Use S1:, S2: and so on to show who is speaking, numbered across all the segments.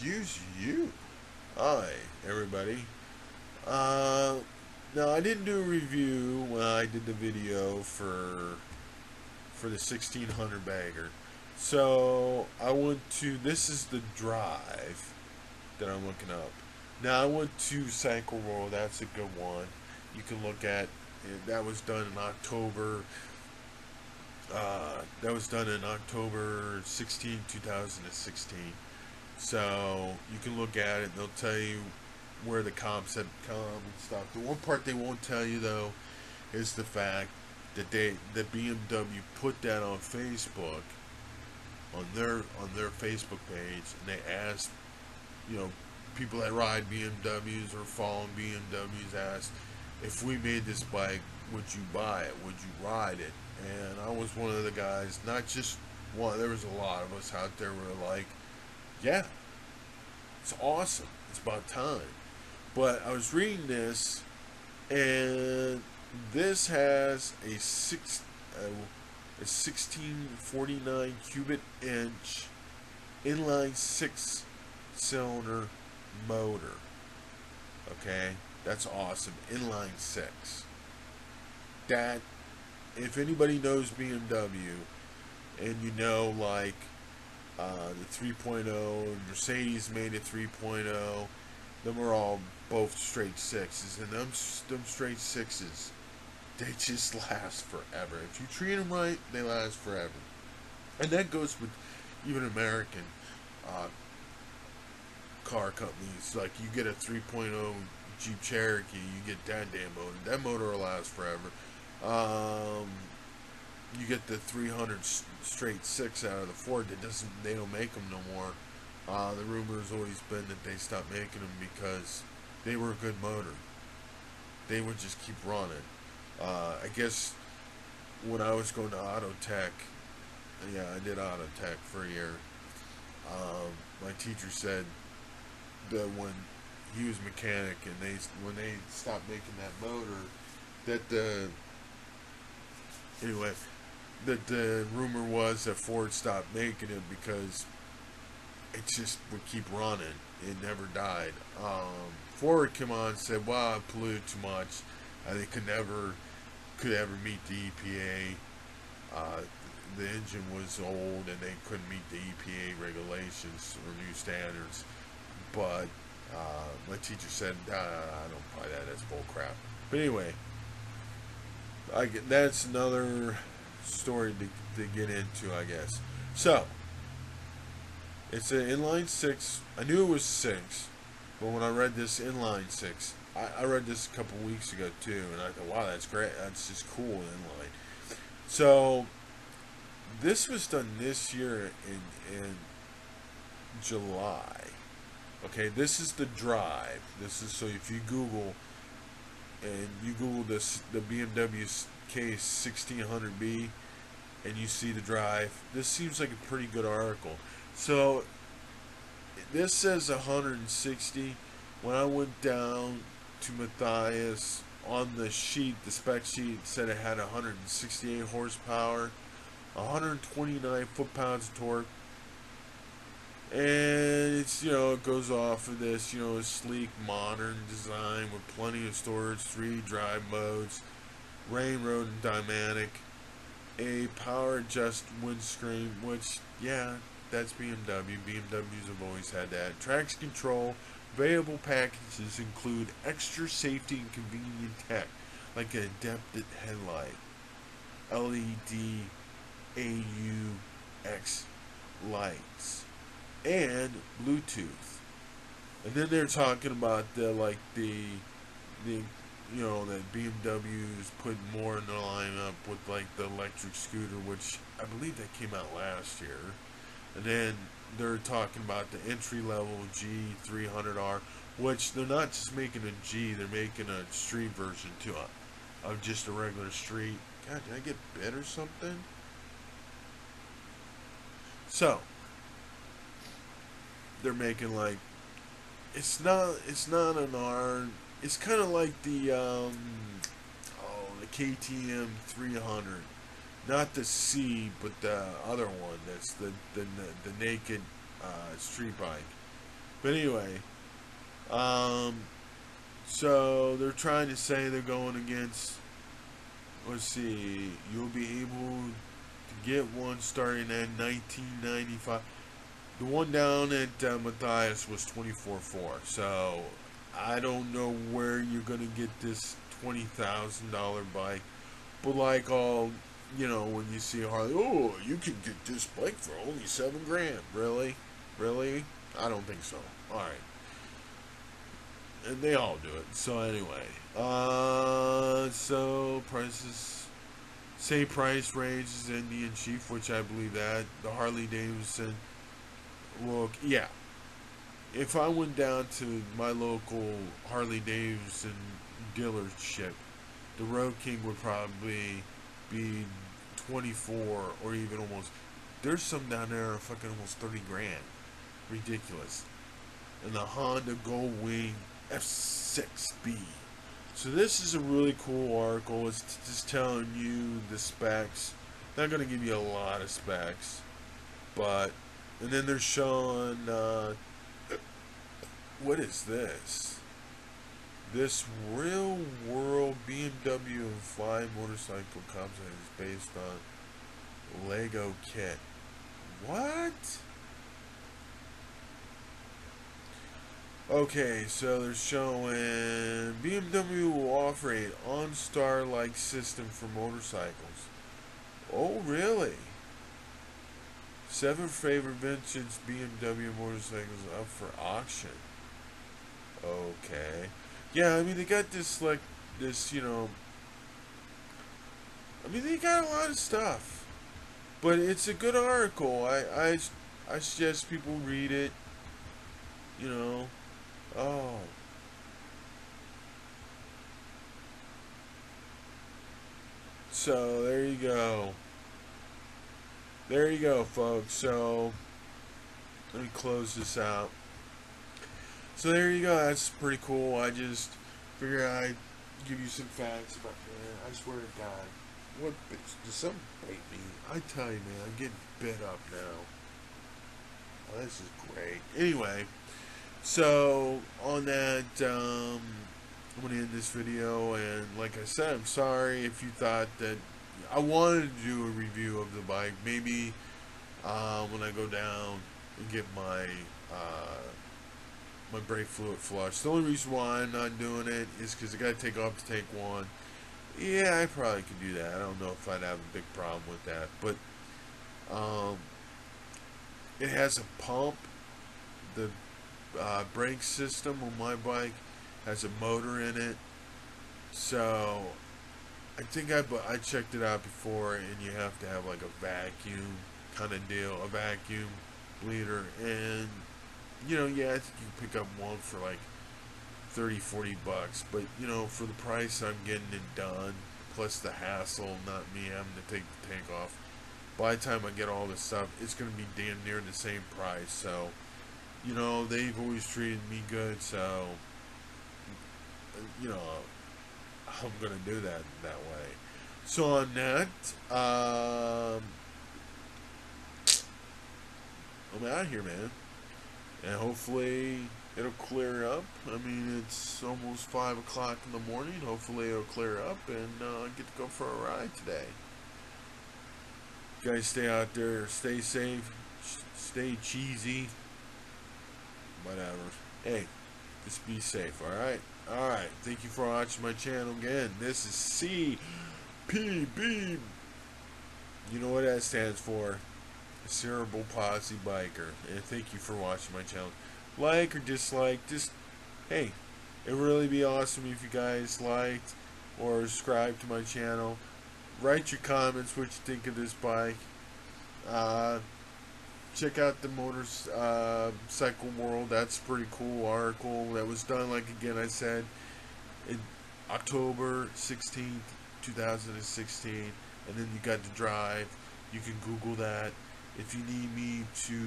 S1: Excuse you. Hi, everybody. Now I didn't do a review when I did the video for the 1600 bagger. So I went to, this is the drive that I'm looking up. Now I went to Cycle World. That's a good one. You can look at. That was done in October. That was done in October 16, 2016. So you can look at it and they'll tell you where the comps have come and stuff. The one part they won't tell you though is the fact that the BMW put that on Facebook, on their Facebook page, and they asked, people that ride BMWs or follow BMWs, asked, if we made this bike, would you buy it? Would you ride it? And I was one of the guys, not just one, there was a lot of us out there who were like, yeah, it's awesome. It's about time. But I was reading this, and this has a 1649 cubic inch inline 6-cylinder motor. Okay, that's awesome. Inline 6. That, if anybody knows BMW, and you know, like the 3.0, Mercedes made a 3.0, them are all both straight 6s, and them straight 6s, they just last forever. If you treat them right, they last forever. And that goes with even American car companies. Like, you get a 3.0 Jeep Cherokee, you get that damn motor. That motor will last forever. You get the 300 straight 6 out of the Ford. They don't make them no more. The rumor has always been that they stopped making them because they were a good motor. They would just keep running. I guess when I was going to Auto Tech, yeah, I did Auto Tech for a year. My teacher said that when he was a mechanic and when they stopped making that motor, that the rumor was that Ford stopped making it because it just would keep running. It never died. Ford came on and said, "Wow, it polluted too much. They could ever meet the EPA. The engine was old and they couldn't meet the EPA regulations or new standards." But my teacher said, "I don't buy that. That's bull crap." But anyway, that's another story to get into, I guess. So it's an inline 6. I knew it was 6, but when I read this inline 6, I read this a couple weeks ago too, and I thought, wow, that's great. That's just cool, inline. So this was done this year in July. Okay, this is the drive. This is, so if you Google this, the BMW case 1600B, and you see the drive, this seems like a pretty good article. So this says 160. When I went down to Matthias, on the sheet, the spec sheet, said it had 168 horsepower, 129 foot-pounds of torque, and it's, it goes off of this, a sleek, modern design with plenty of storage, 3 drive modes, rain, road, and dynamic, a power adjust windscreen, which, yeah, that's BMW. BMWs have always had that. Traction control. Available packages include extra safety and convenient tech, like an adaptive headlight, LED AUX lights, and Bluetooth. And then they're talking about that BMW is putting more in the lineup with like the electric scooter, which I believe that came out last year. And then they're talking about the entry-level G300R, which they're not just making a G, they're making a street version too, of just a regular street. God, did I get bit or something? So they're making like, it's not an R. It's kind of like the KTM 300. Not the C, but the other one. That's the naked street bike. But anyway, um, so they're trying to say they're going against. Let's see. You'll be able to get one starting at 1995. The one down at Matthias was 24.4. So I don't know where you're gonna get this $20,000 bike. But like all, when you see a Harley, oh, you can get this bike for only $7,000. Really, really? I don't think so. All right, and they all do it. So anyway, so prices, same price range as Indian Chief, which I believe that the Harley Davidson. Look, yeah. If I went down to my local Harley Davidson dealership, the Road King would probably be 24 or even almost. There's some down there fucking almost $30,000. Ridiculous. And the Honda Goldwing F6B. So this is a really cool article. It's just telling you the specs. Not gonna give you a lot of specs, but and then they're showing what is this? This real world BMW and Fly motorcycle concept is based on Lego kit. What? Okay, so they're showing BMW will offer a OnStar-like system for motorcycles. Oh, really? 7 favorite vintage BMW motorcycles up for auction. Okay. Yeah, I mean, they got this, like, this, I mean, they got a lot of stuff. But it's a good article. I suggest people read it. Oh. So, there you go. There you go, folks. So, let me close this out. So there you go. That's pretty cool. I just figured I'd give you some facts about that. I swear to God. What bitch? Does something bite me? I tell you, man, I'm getting bit up now. Oh, this is great. Anyway, so on that, I'm going to end this video. And like I said, I'm sorry if you thought that I wanted to do a review of the bike. Maybe when I go down and get my my brake fluid flush. The only reason why I'm not doing it is because I got to take off to take one. Yeah, I probably could do that. I don't know if I'd have a big problem with that, but it has a pump. The brake system on my bike has a motor in it, so I think I checked it out before, and you have to have like a vacuum kind of deal, a vacuum bleeder, and yeah, I think you can pick up one for like $30-40, but for the price I'm getting it done, plus the hassle, not me having to take the tank off. By the time I get all this stuff, it's going to be damn near the same price. So, they've always treated me good, so I'm going to do that way. So on that, I'm out of here, man. And hopefully it'll clear up. I mean, it's almost 5 o'clock in the morning. Hopefully it'll clear up and get to go for a ride today. You guys stay out there, stay safe, stay cheesy, whatever. Hey, just be safe, alright? Alright, thank you for watching my channel again. This is CPB. You know what that stands for. Cerebral Palsy Biker. And thank you for watching my channel. Like or dislike, just, hey, it would really be awesome if you guys liked or subscribed to my channel. Write your comments what you think of this bike. Check out the motorcycle world. That's a pretty cool article that was done, like again I said, in October 16th 2016, and then you got to drive. You can Google that. If you need me to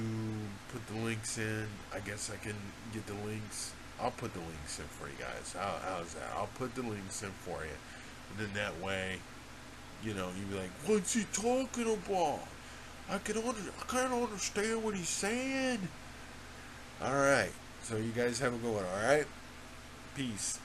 S1: put the links in, I guess I can get the links. I'll put the links in for you guys. How's that? I'll put the links in for you. And then that way, you'll be like, what's he talking about? I can't understand what he's saying. Alright. So you guys have a good one, alright? Peace.